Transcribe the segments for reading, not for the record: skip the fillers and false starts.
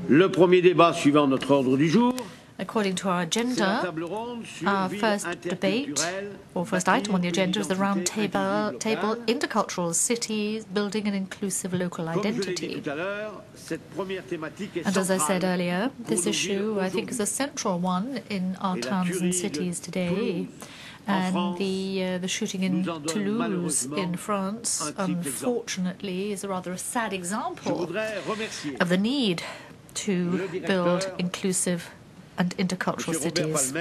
Le premier débat suivant notre ordre du jour. According to our agenda, our first debate, or first item on the agenda, is the round table Intercultural Cities, Building an Inclusive Local Identity. And as I said earlier, this issue, I think, is a central one in our towns and cities today. And the shooting in Toulouse in France, unfortunately, is rather a sad example of the need to build inclusive and intercultural cities.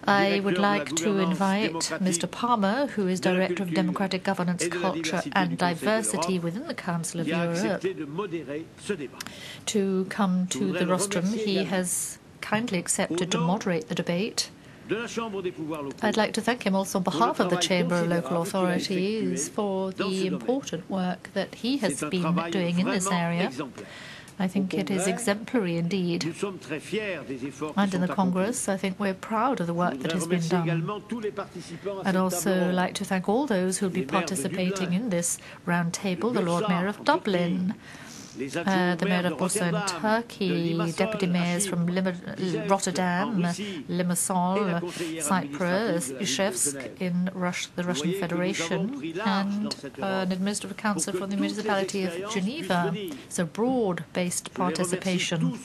I would like to invite Mr. Palmer, who is Director of Democratic Governance, Culture and Diversity within the Council of Europe, to come to the rostrum. He has kindly accepted to moderate the debate. I'd like to thank him also on behalf of the Chamber of Local Authorities for the important work that he has been doing in this area. I think it is exemplary indeed. And in the Congress, I think we're proud of the work that has been done. I'd also like to thank all those who will be participating in this round table: the Lord Mayor of Dublin, the Mayor of Bursa in Turkey, Deputy Mayors from Rotterdam, Limassol, Cyprus, Izhevsk in the Russian Federation, and an Administrative Councillor from the Municipality of Geneva. It's a broad-based participation.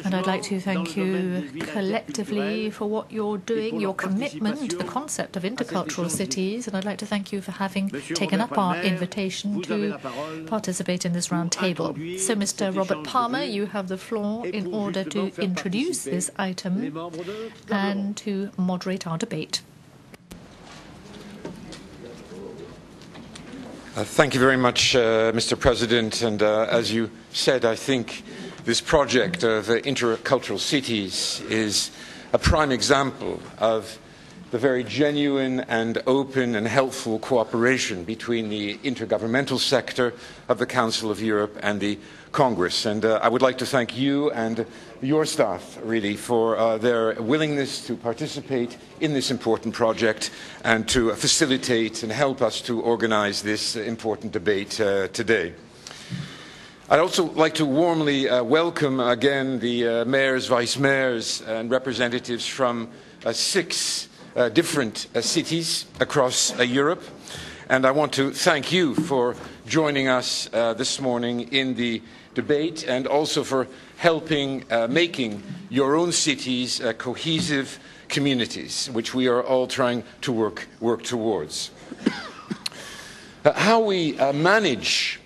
And I'd like to thank you collectively for what you're doing, your commitment to the concept of intercultural cities, and I'd like to thank you for having taken up our invitation to participate in this round table. So, Mr. Robert Palmer, you have the floor in order to introduce this item and to moderate our debate. Thank you very much, Mr. President, and as you said, I think this project of intercultural cities is a prime example of the very genuine and open and helpful cooperation between the intergovernmental sector of the Council of Europe and the Congress. And I would like to thank you and your staff, really, for their willingness to participate in this important project and to facilitate and help us to organize this important debate today. I'd also like to warmly welcome again the mayors, vice mayors and representatives from 6 different cities across Europe. And I want to thank you for joining us this morning in the debate and also for helping making your own cities cohesive communities, which we are all trying to work towards. How we manage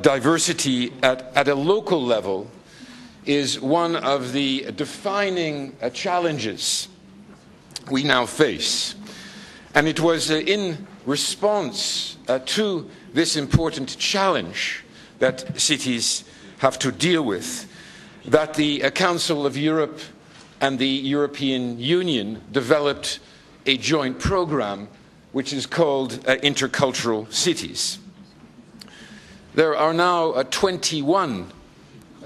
diversity at a local level is one of the defining challenges we now face. And it was in response to this important challenge that cities have to deal with that the Council of Europe and the European Union developed a joint program which is called Intercultural Cities. There are now 21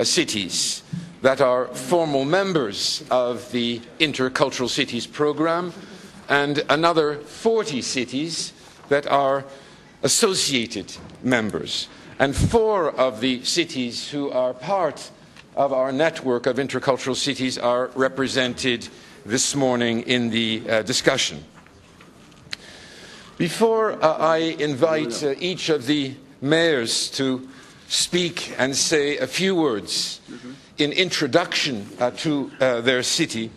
cities that are formal members of the Intercultural Cities program and another 40 cities that are associated members. And 4 of the cities who are part of our network of intercultural cities are represented this morning in the discussion. Before I invite each of the mayors to speak and say a few words in introduction to their city,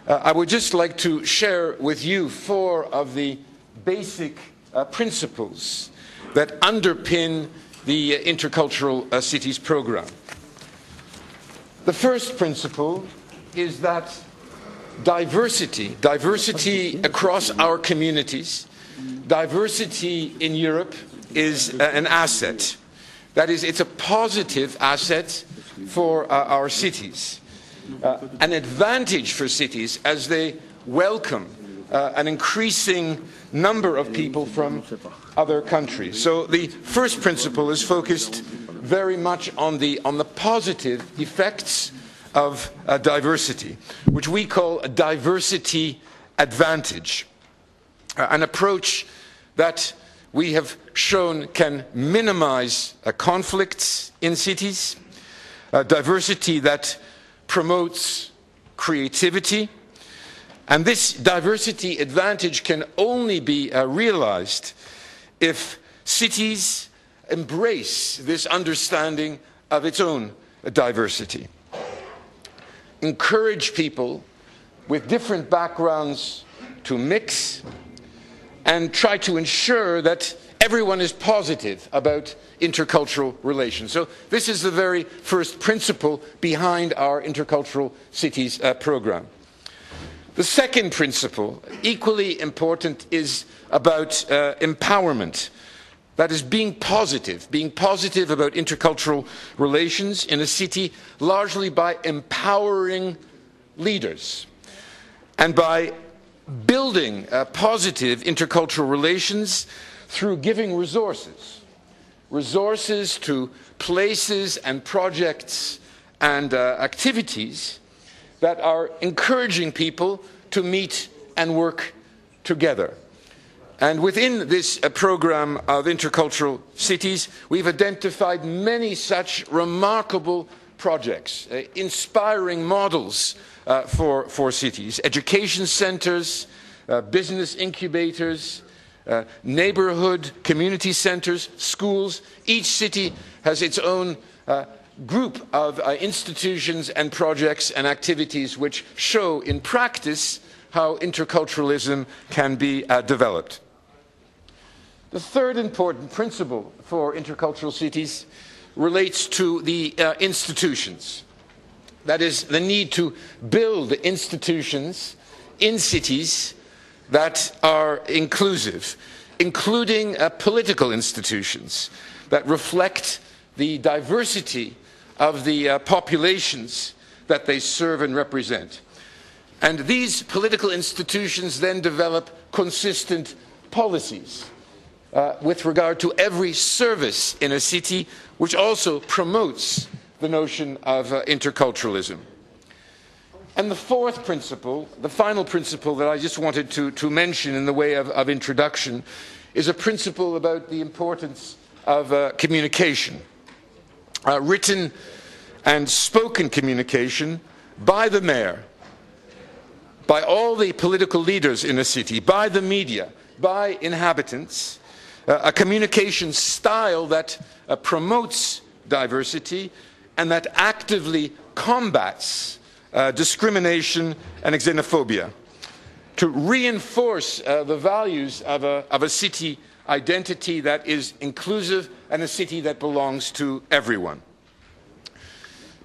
I would just like to share with you 4 of the basic principles that underpin the Intercultural Cities program. The first principle is that diversity across our communities, diversity in Europe is an asset. That is, it's a positive asset for our cities, an advantage for cities as they welcome an increasing number of people from other countries. So the first principle is focused very much on the positive effects of diversity, which we a diversity advantage, an approach that we have shown can minimize conflicts in cities, diversity that promotes creativity, and this diversity advantage can only be realized if cities embrace this understanding of its own diversity. Encourage people with different backgrounds to mix and try to ensure that everyone is positive about intercultural relations. So this is the very first principle behind our Intercultural Cities program. The second principle, equally important, is about empowerment. That is being positive about intercultural relations in a city, largely by empowering leaders and by building positive intercultural relations through giving resources to places and projects and activities that are encouraging people to meet and work together. And within this program of Intercultural Cities, we've identified many such remarkable projects, inspiring models for cities, education centres, business incubators, neighbourhood community centres, schools. Each city has its own group of institutions and projects and activities which show in practice how interculturalism can be developed. The third important principle for intercultural cities relates to the institutions. That is, the need to build institutions in cities that are inclusive, including political institutions that reflect the diversity of the populations that they serve and represent. And these political institutions then develop consistent policies with regard to every service in a city, which also promotes the notion of interculturalism. And the fourth principle, the final principle that I just wanted to mention in the way of introduction, is a principle about the importance of communication. Written and spoken communication by the mayor, by all the political leaders in a city, by the media, by inhabitants, a communication style that promotes diversity and that actively combats discrimination and xenophobia, to reinforce the values of a city identity that is inclusive and a city that belongs to everyone.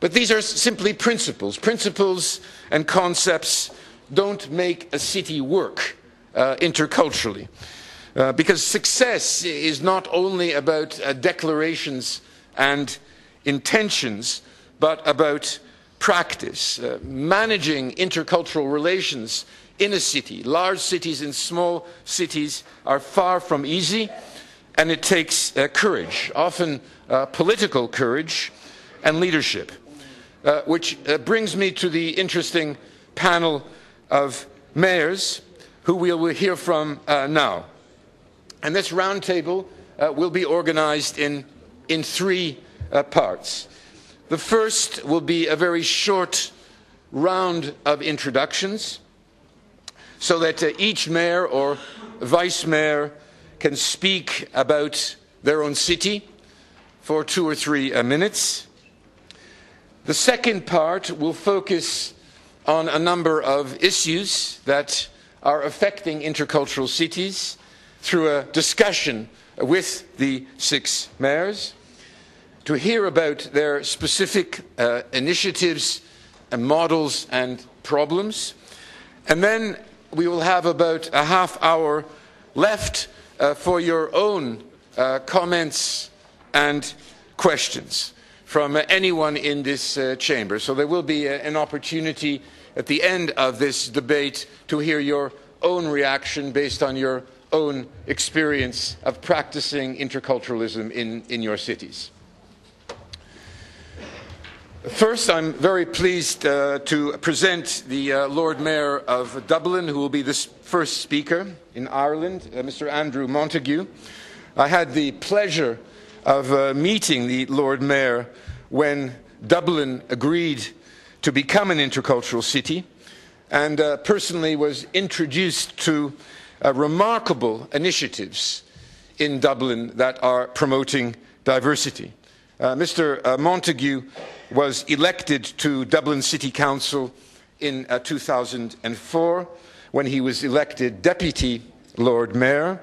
But these are simply principles. Principles and concepts don't make a city work interculturally. Because success is not only about declarations and intentions, but about practice. Managing intercultural relations in a city, large cities and small cities, are far from easy, and it takes courage, often political courage and leadership. Which brings me to the interesting panel of mayors who we will hear from now. And this roundtable will be organized in three parts. The first will be a very short round of introductions, so that each mayor or vice mayor can speak about their own city for 2 or 3 minutes. The second part will focus on a number of issues that are affecting intercultural cities through a discussion with the 6 mayors, to hear about their specific initiatives and models and problems. And then we will have about a half hour left for your own comments and questions from anyone in this chamber. So there will be an opportunity at the end of this debate to hear your own reaction based on your own experience of practicing interculturalism in your cities. First, I'm very pleased to present the Lord Mayor of Dublin, who will be the first speaker in Ireland, Mr. Andrew Montague, I had the pleasure of meeting the Lord Mayor when Dublin agreed to become an intercultural city, and personally was introduced to remarkable initiatives in Dublin that are promoting diversity. Mr. Montague was elected to Dublin City Council in 2004 when he was elected Deputy Lord Mayor,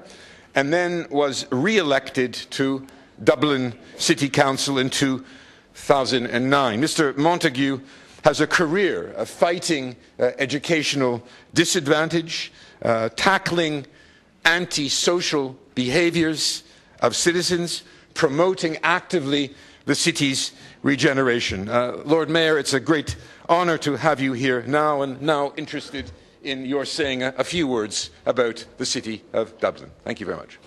and then was re-elected to Dublin City Council in 2009. Mr. Montague has a career of fighting educational disadvantage, tackling anti-social behaviours of citizens, promoting actively the city's regeneration. Lord Mayor, it's a great honour to have you here now, and now interested in your saying a few words about the city of Dublin. Thank you very much.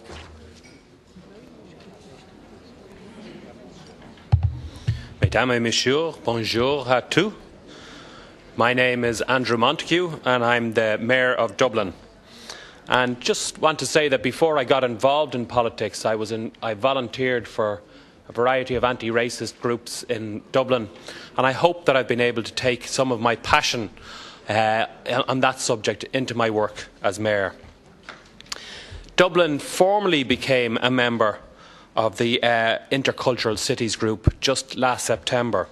Mesdames et Messieurs, bonjour à tous. My name is Andrew Montague and I'm the Mayor of Dublin. And just want to say that before I got involved in politics, I volunteered for a variety of anti-racist groups in Dublin, and I hope that I've been able to take some of my passion on that subject into my work as Mayor. Dublin formally became a member of the Intercultural Cities group just last September.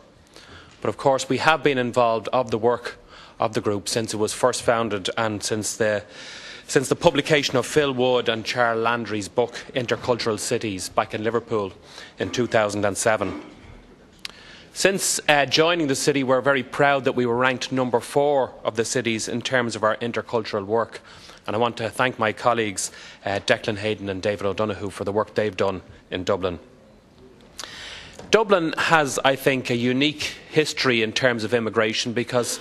But of course we have been involved of the work of the group since it was first founded and since the publication of Phil Wood and Charles Landry's book Intercultural Cities back in Liverpool in 2007. Since joining the city, we're very proud that we were ranked number 4 of the cities in terms of our intercultural work. And I want to thank my colleagues Declan Hayden and David O'Donoghue for the work they've done in Dublin. Dublin has, I think, a unique history in terms of immigration because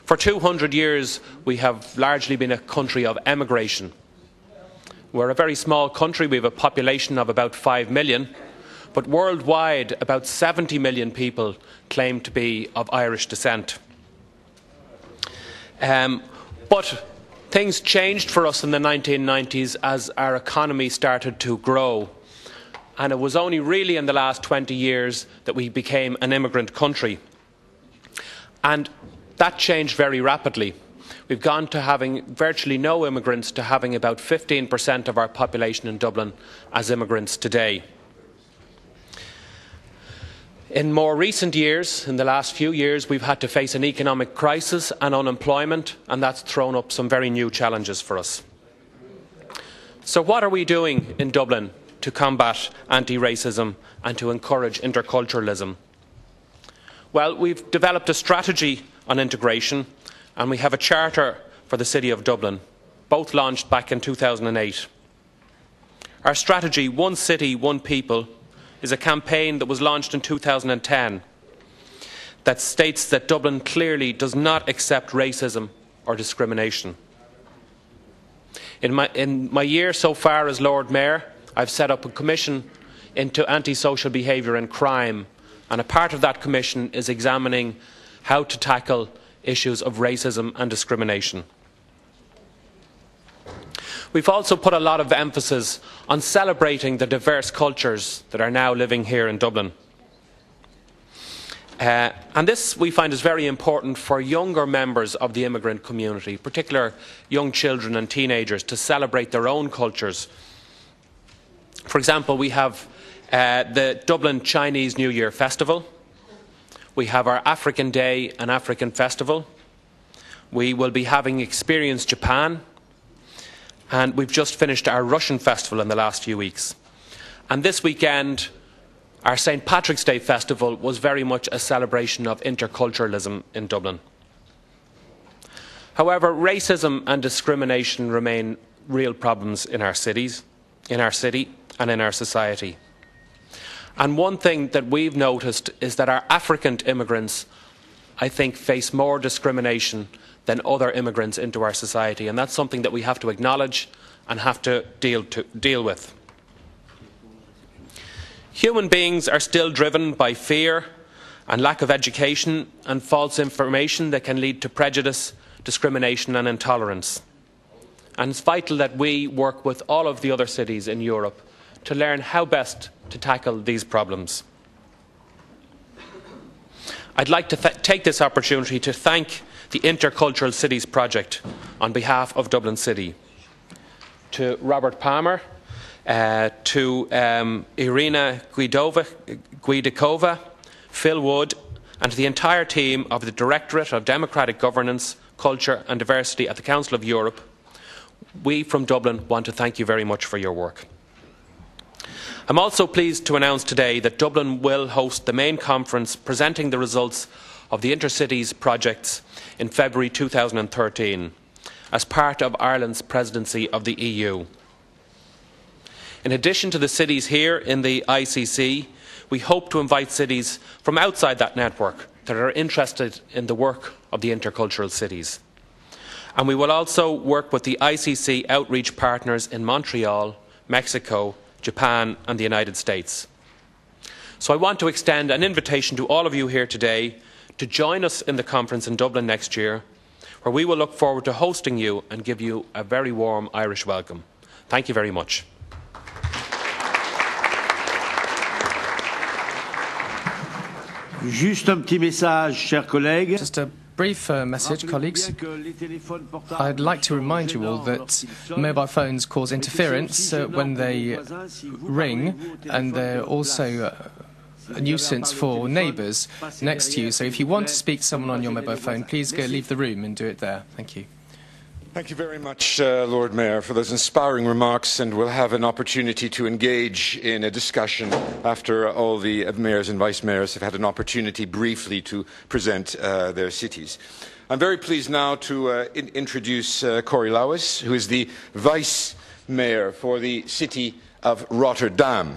for 200 years we have largely been a country of emigration. We're a very small country, we have a population of about 5 million, but worldwide about 70 million people claim to be of Irish descent. But things changed for us in the 1990s as our economy started to grow. And it was only really in the last 20 years that we became an immigrant country. And that changed very rapidly. We've gone to having virtually no immigrants to having about 15% of our population in Dublin as immigrants today. In more recent years, in the last few years, we've had to face an economic crisis and unemployment, and that's thrown up some very new challenges for us. So what are we doing in Dublin to combat anti-racism and to encourage interculturalism? Well, we've developed a strategy on integration and we have a charter for the City of Dublin, both launched back in 2008. Our strategy, One City, One People, is a campaign that was launched in 2010 that states that Dublin clearly does not accept racism or discrimination. In my year so far as Lord Mayor, I've set up a commission into antisocial behaviour and crime, and a part of that commission is examining how to tackle issues of racism and discrimination. We've also put a lot of emphasis on celebrating the diverse cultures that are now living here in Dublin. And this we find is very important for younger members of the immigrant community, particularly young children and teenagers, to celebrate their own cultures. For example, we have the Dublin Chinese New Year Festival. We have our African Day and African Festival. We will be having Experience Japan. And we've just finished our Russian Festival in the last few weeks. And this weekend, our St. Patrick's Day Festival was very much a celebration of interculturalism in Dublin. However, racism and discrimination remain real problems in our cities, in our city and in our society. And one thing that we've noticed is that our African immigrants, I think, face more discrimination than other immigrants into our society, and that's something that we have to acknowledge and have to deal with. Human beings are still driven by fear and lack of education and false information that can lead to prejudice, discrimination and intolerance. And it's vital that we work with all of the other cities in Europe to learn how best to tackle these problems. I'd like to take this opportunity to thank the Intercultural Cities project on behalf of Dublin City, to Robert Palmer, to Irina Guidakova, Phil Wood, and to the entire team of the Directorate of Democratic Governance, Culture and Diversity at the Council of Europe. We from Dublin want to thank you very much for your work. I'm also pleased to announce today that Dublin will host the main conference presenting the results of the Intercities projects in February 2013 as part of Ireland's presidency of the EU. In addition to the cities here in the ICC, we hope to invite cities from outside that network that are interested in the work of the Intercultural Cities. And we will also work with the ICC outreach partners in Montreal, Mexico, Japan and the United States. So I want to extend an invitation to all of you here today to join us in the conference in Dublin next year, where we will look forward to hosting you and give you a very warm Irish welcome. Thank you very much. Juste un petit message, chers collègues. Just a brief message, colleagues. I'd like to remind you all that mobile phones cause interference when they ring, and they're also a nuisance for neighbours next to you. So if you want to speak to someone on your mobile phone, please go leave the room and do it there. Thank you. Thank you very much, Lord Mayor, for those inspiring remarks, and we'll have an opportunity to engage in a discussion after all the mayors and vice mayors have had an opportunity briefly to present their cities. I'm very pleased now to introduce Korrie LOUWES, who is the vice mayor for the city of Rotterdam.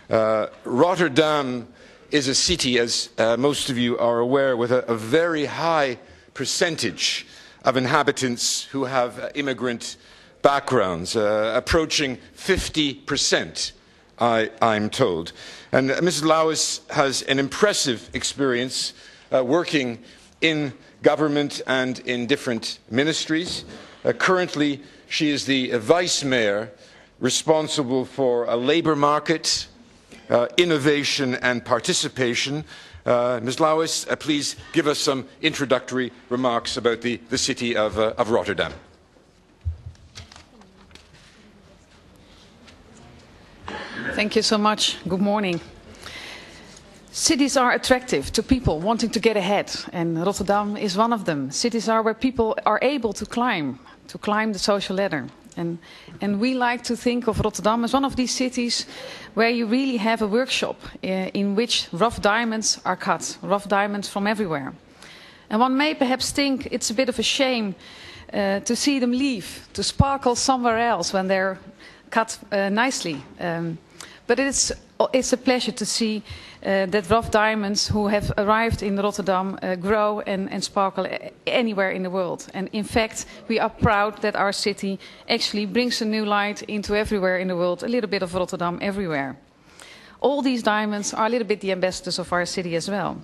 Rotterdam is a city, as most of you are aware, with a very high percentage of inhabitants who have immigrant backgrounds, approaching 50%, I'm told. And Mrs. LOUWES has an impressive experience working in government and in different ministries. Currently, she is the vice mayor responsible for a labour market, innovation and participation. Ms. LOUWES, please give us some introductory remarks about the city of Rotterdam. Thank you so much. Good morning. Cities are attractive to people wanting to get ahead, and Rotterdam is one of them. Cities are where people are able to climb the social ladder. And we like to think of Rotterdam as one of these cities where you really have a workshop in which rough diamonds are cut, rough diamonds from everywhere. And one may perhaps think it's a bit of a shame to see them leave, to sparkle somewhere else when they're cut nicely. But it's a pleasure to see that rough diamonds who have arrived in Rotterdam grow and sparkle anywhere in the world. And in fact, we are proud that our city actually brings a new light into everywhere in the world, a little bit of Rotterdam everywhere. All these diamonds are a little bit the ambassadors of our city as well.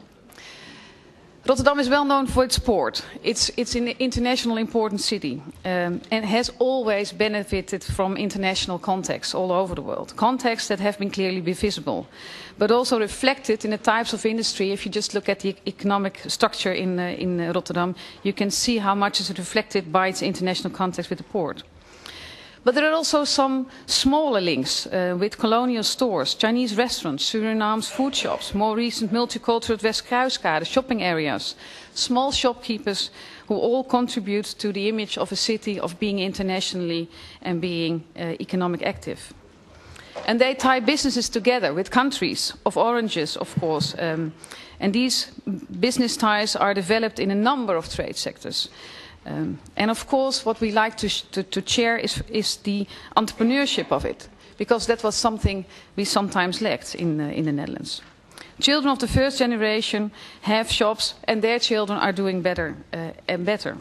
Rotterdam is well known for its port. It's an international important city and has always benefited from international contacts all over the world. Contacts that have been clearly visible, but also reflected in the types of industry. If you just look at the economic structure in Rotterdam, you can see how much is reflected by its international contacts with the port. But there are also some smaller links with colonial stores, Chinese restaurants, Surinaam's food shops, more recent multicultural Westkruiskade shopping areas, small shopkeepers who all contribute to the image of a city of being internationally and being economic active. And they tie businesses together with countries of oranges, of course. And these business ties are developed in a number of trade sectors. And of course, what we like to share is the entrepreneurship of it, because that was something we sometimes lacked in the Netherlands. Children of the first generation have shops, and their children are doing better and better.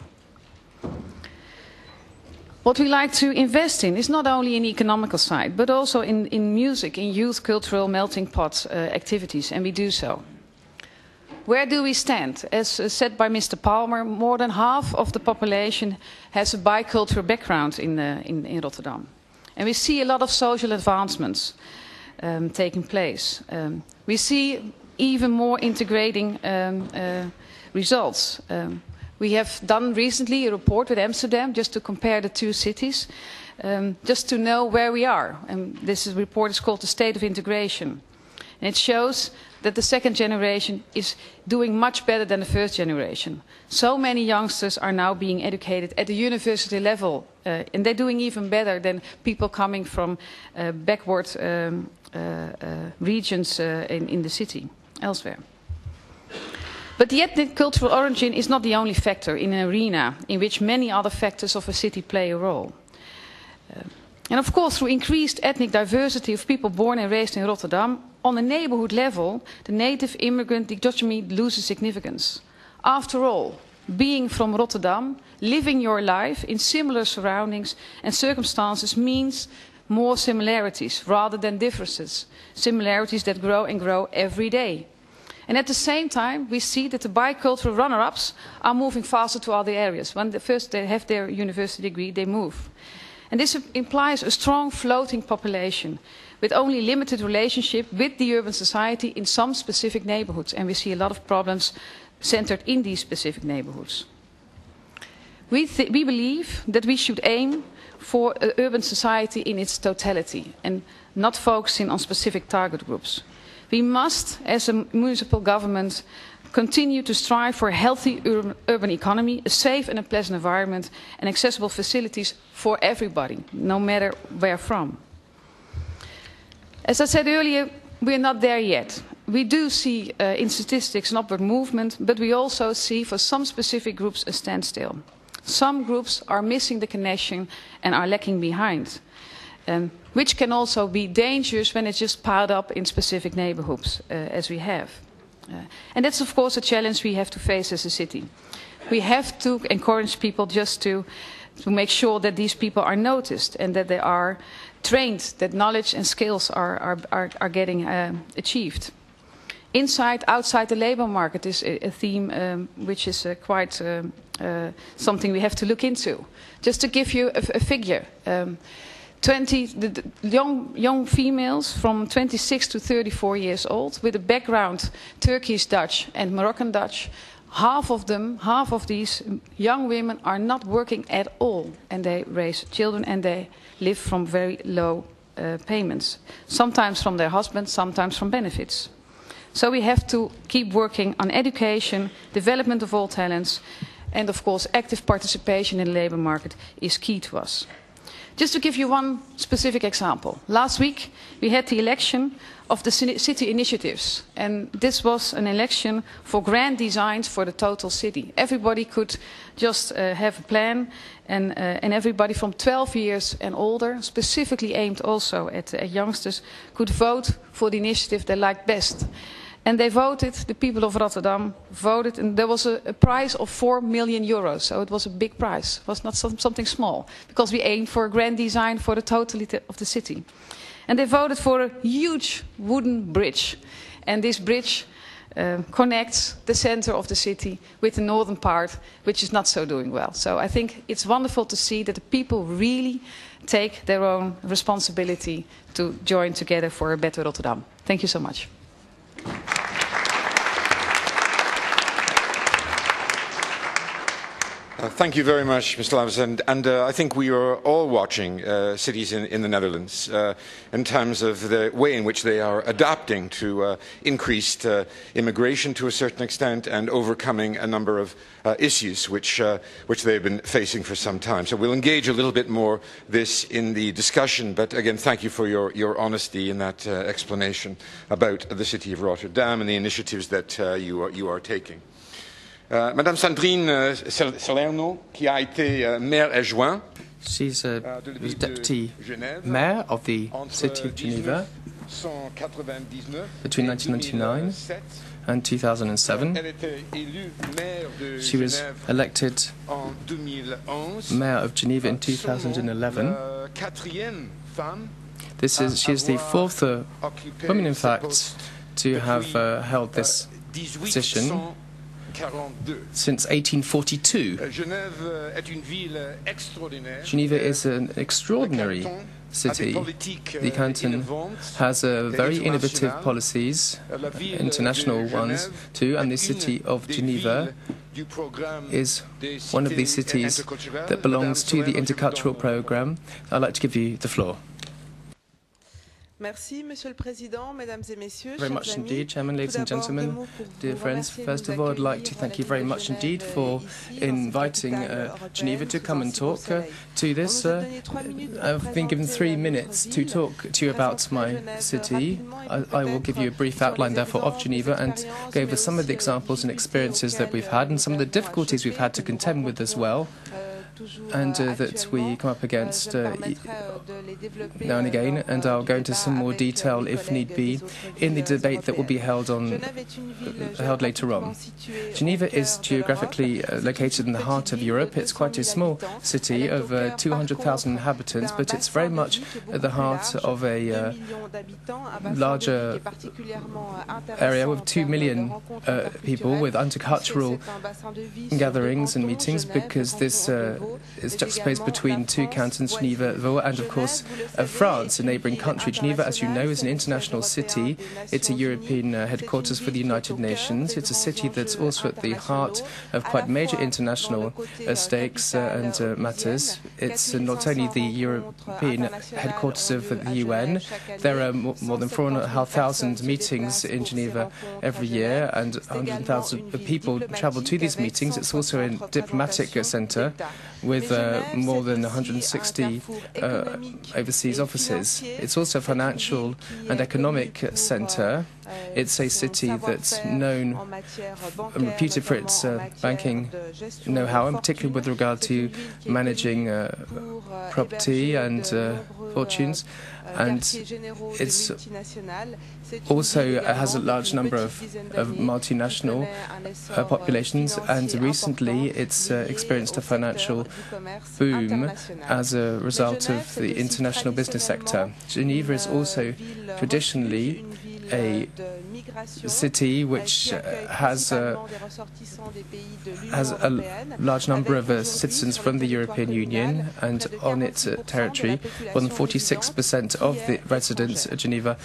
What we like to invest in is not only in the economical side, but also in music, in youth cultural melting pot activities, and we do so. Where do we stand? As said by Mr. Palmer, more than half of the population has a bicultural background in Rotterdam. And we see a lot of social advancements. taking place. We see even more integrating results. We have done recently a report with Amsterdam just to compare the two cities, just to know where we are. And this report is called The State of Integration. And it shows that the second generation is doing much better than the first generation. So many youngsters are now being educated at the university level, and they're doing even better than people coming from backward regions in the city, elsewhere. But the ethnic cultural origin is not the only factor in an arena in which many other factors of a city play a role. And of course, through increased ethnic diversity of people born and raised in Rotterdam, on a neighborhood level, the native immigrant dichotomy loses significance. After all, being from Rotterdam, living your life in similar surroundings and circumstances means more similarities rather than differences, similarities that grow and grow every day. And at the same time, we see that the bicultural runner-ups are moving faster to other areas. When first they have their university degree, they move. And this implies a strong floating population with only limited relationship with the urban society in some specific neighborhoods. And we see a lot of problems centered in these specific neighborhoods. We believe that we should aim for an urban society in its totality and not focusing on specific target groups. We must, as a municipal government, continue to strive for a healthy urban economy, a safe and a pleasant environment, and accessible facilities for everybody, no matter where from. As I said earlier, we are not there yet. We do see in statistics an upward movement, but we also see for some specific groups a standstill. Some groups are missing the connection and are lacking behind, which can also be dangerous when it's just piled up in specific neighborhoods, as we have. And that's of course a challenge we have to face as a city. We have to encourage people just to make sure that these people are noticed and that they are trained, that knowledge and skills are getting achieved. Inside, outside the labour market is a theme which is quite something we have to look into. Just to give you a figure, the young females from 26 to 34 years old with a background Turkish Dutch and Moroccan Dutch, half of these young women are not working at all, and they raise children and they live from very low payments, sometimes from their husbands, sometimes from benefits. So we have to keep working on education, development of all talents, and of course active participation in the labour market is key to us. Just to give you one specific example. Last week we had the election of the city initiatives, and this was an election for grand designs for the total city. Everybody could just have a plan, and everybody from 12 years and older, specifically aimed also at youngsters, could vote for the initiative they liked best. And they voted, the people of Rotterdam voted, and there was a prize of 4 million euros. So it was a big prize. It was not something small, because we aimed for a grand design for the totality of the city. And they voted for a huge wooden bridge. And this bridge connects the center of the city with the northern part, which is not so doing well. So I think it's wonderful to see that the people really take their own responsibility to join together for a better Rotterdam. Thank you so much. Thank you very much, Mr. LOUWES, and I think we are all watching cities in the Netherlands in terms of the way in which they are adapting to increased immigration to a certain extent and overcoming a number of issues which they've been facing for some time. So we'll engage a little bit more this in the discussion, but again, thank you for your honesty in that explanation about the city of Rotterdam and the initiatives that you are taking. Madame Sandrine SALERNO, qui a été maire adjoint. She's was deputy mayor of the city of Geneva between 1999 and 2007. She was elected mayor of Geneva in 2011. She is the fourth woman, in fact, to have held this position since 1842. Geneva is an extraordinary city. The canton has very innovative policies, international ones too, and the city of Geneva is one of these cities that belongs to the Intercultural program. I'd like to give you the floor. Very much indeed, Chairman, ladies and gentlemen, dear friends. First of all, I'd like to thank you very much indeed for inviting Geneva to come and talk to this. I've been given 3 minutes to talk to you about my city. I will give you a brief outline, therefore, of Geneva and go over some of the examples and experiences that we've had and some of the difficulties we've had to contend with as well, and that we come up against now and again, and I'll go into some more detail, if need be, in the debate that will be held later on. Geneva is geographically located in the heart of Europe. It's quite a small city of 200,000 inhabitants, but it's very much at the heart of a larger area with 2 million people, with intercultural gatherings and meetings, because this is juxtaposed between two cantons, Geneva, Vaud, and of course France, a neighbouring country. Geneva, as you know, is an international city. It's a European headquarters for the United Nations. It's a city that's also at the heart of quite major international stakes and matters. It's not only the European headquarters of the UN. There are more than 4,500 meetings in Geneva every year, and 100,000 people travel to these meetings. It's also a diplomatic centre with more than 160 overseas offices. It's also a financial and economic centre. It's a city that's known and reputed for its banking know-how, and particularly with regard to managing property and fortunes. And it's also has a large number of multinational populations, and recently it's experienced a financial boom as a result of the international business sector. Geneva is also traditionally a city which has a large number of citizens from the European Union, and on its territory, more than 46% of the residents of Geneva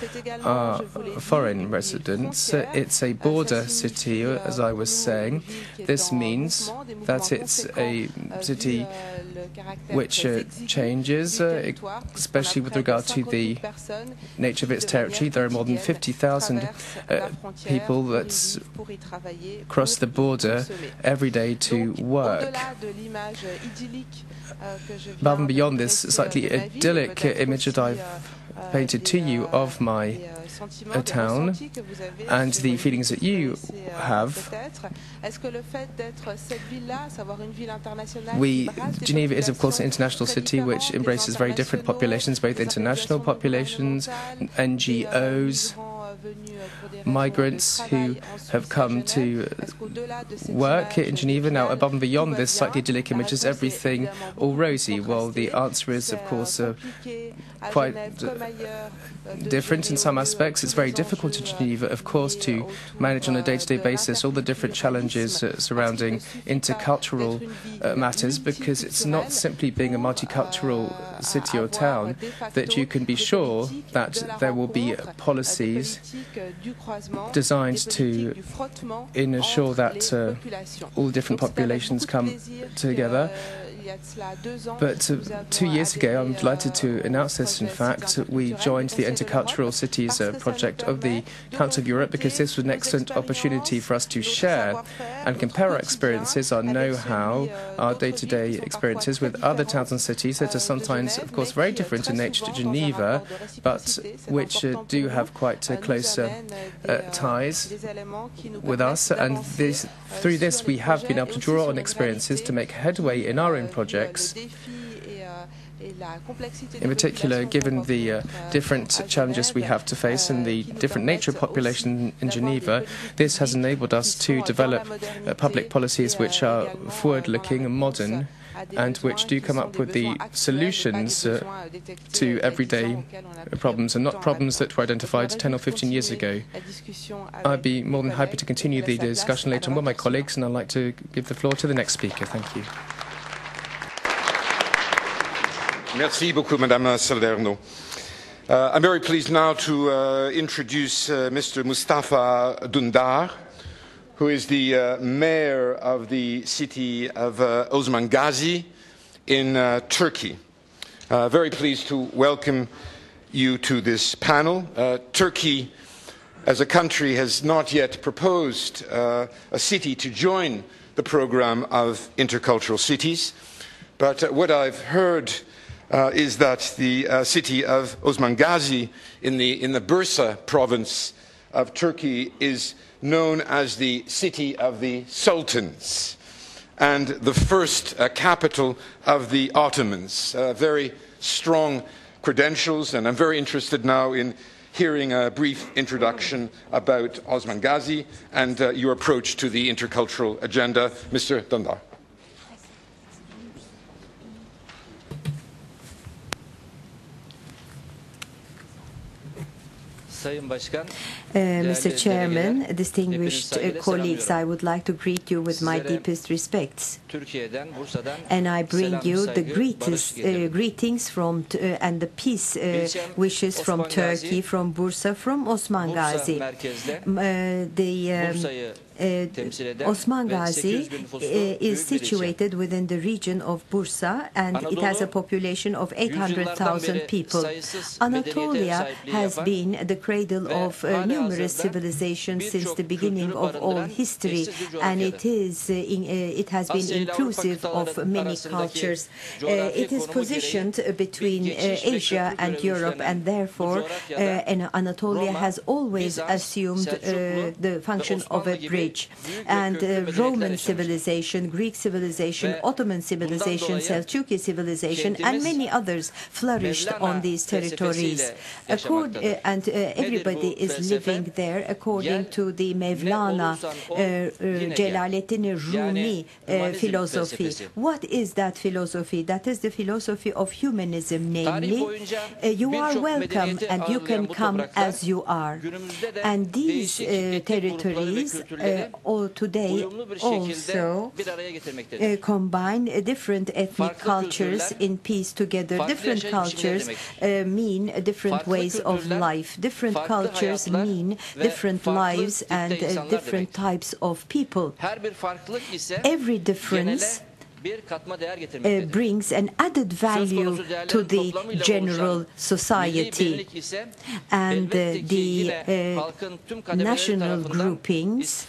are foreign residents. It's a border city, as I was saying. This means that it's a city which changes, especially with regard to the nature of its territory. There are more than 50,000 people that cross the border every day to work. Above and beyond this slightly idyllic image that I've painted to you of my town and the feelings that you have, Geneva is of course an international city which embraces very different populations, both international populations, NGOs, migrants who have come to work in Geneva. Now, above and beyond this slightly idyllic image, is everything all rosy? Well, the answer is, of course, quite different in some aspects. It's very difficult in Geneva, of course, to manage on a day-to-day basis all the different challenges surrounding intercultural matters, because it's not simply being a multicultural city or town that you can be sure that there will be policies designed to ensure that all different populations come together. But 2 years ago, I'm delighted to announce this, in fact, we joined the Intercultural Cities project of the Council of Europe, because this was an excellent opportunity for us to share and compare our experiences, our know-how, our day-to-day experiences with other towns and cities that are sometimes, of course, very different in nature to Geneva, but which do have quite close ties with us. And through this, we have been able to draw on experiences to make headway in our own projects. In particular, given the different challenges we have to face and the different nature of population in Geneva, this has enabled us to develop public policies which are forward-looking and modern, and which do come up with the solutions to everyday problems, and not problems that were identified 10 or 15 years ago. I'd be more than happy to continue the discussion later on with my colleagues, and I'd like to give the floor to the next speaker. Thank you. Merci beaucoup, Madame Salerno. I'm very pleased now to introduce Mr. Mustafa Dundar, who is the mayor of the city of Osmangazi in Turkey. Very pleased to welcome you to this panel. Turkey, as a country, has not yet proposed a city to join the program of Intercultural Cities, but what I've heard is that the city of Osmangazi in the Bursa province of Turkey is known as the city of the sultans and the first capital of the Ottomans. Very strong credentials, and I'm very interested now in hearing a brief introduction about Osmangazi and your approach to the intercultural agenda. Mr. Dundar. Mr. Chairman, distinguished colleagues, I would like to greet you with my deepest respects. And I bring you the greetings from and the peace wishes from Turkey, from Bursa, from Osmangazi. Osmangazi is situated within the region of Bursa, and it has a population of 800,000 people. Anatolia has been the cradle of numerous civilizations since the beginning of all history, and it has been inclusive of many cultures. It is positioned between Asia and Europe, and therefore Anatolia has always assumed the function of a bridge. And Roman civilization, Greek civilization, Ottoman civilization, Seljuki civilization, and many others flourished on these territories. And everybody is living there according to the Mevlana, Celaleddin Rumi philosophy. What is that philosophy? That is the philosophy of humanism, namely, you are welcome and you can come as you are. And these territories today also combine different ethnic cultures in peace together. Different cultures mean different ways of life. Different cultures mean different lives and different types of people. Every difference brings an added value to the general society, and the national groupings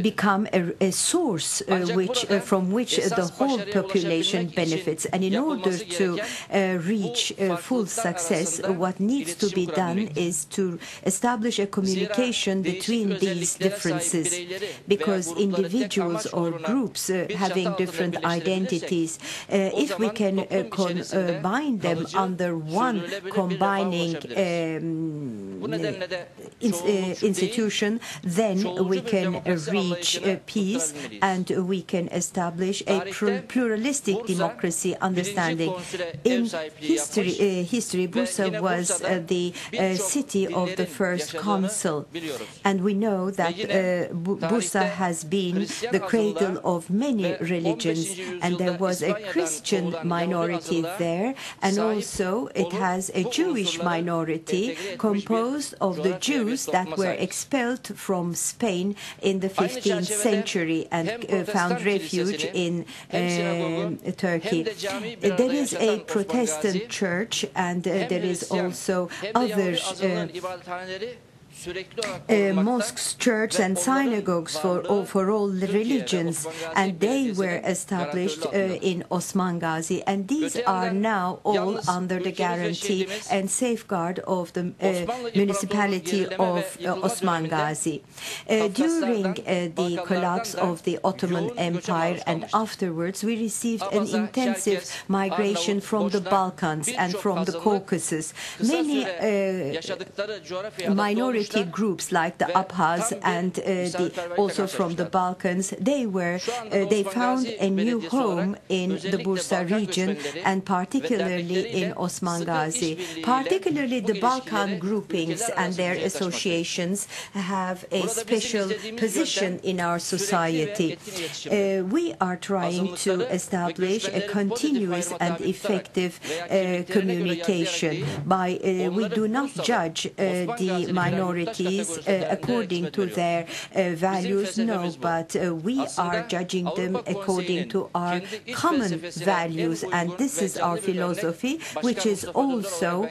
become a source from which the whole population benefits. And in order to reach full success, what needs to be done is to establish a communication between these differences, because individuals or groups having different identities, if we can combine them under one combining institution, then we can reach peace and we can establish a pluralistic democracy understanding. In history, Bursa was the city of the first consul, and we know that Bursa has been the cradle of many religions, and there was a Christian minority there, and also it has a Jewish minority composed of the Jews that were expelled from Spain in the 15th century and found refuge in Turkey. There is a Protestant church, and there is also other mosques, churches and synagogues for all religions, and they were established in Osmangazi, and these are now all under the guarantee and safeguard of the municipality of Osmangazi. During the collapse of the Ottoman Empire and afterwards, we received an intensive migration from the Balkans and from the Caucasus. Many minorities minority groups like the Abkhaz and also from the Balkans. They found a new home in the Bursa region and particularly in Osmangazi. Particularly the Balkan groupings and their associations have a special position in our society. We are trying to establish a continuous and effective communication. We do not judge the minorities according to their values, no, but we are judging them according to our common values, and this is our philosophy, which is also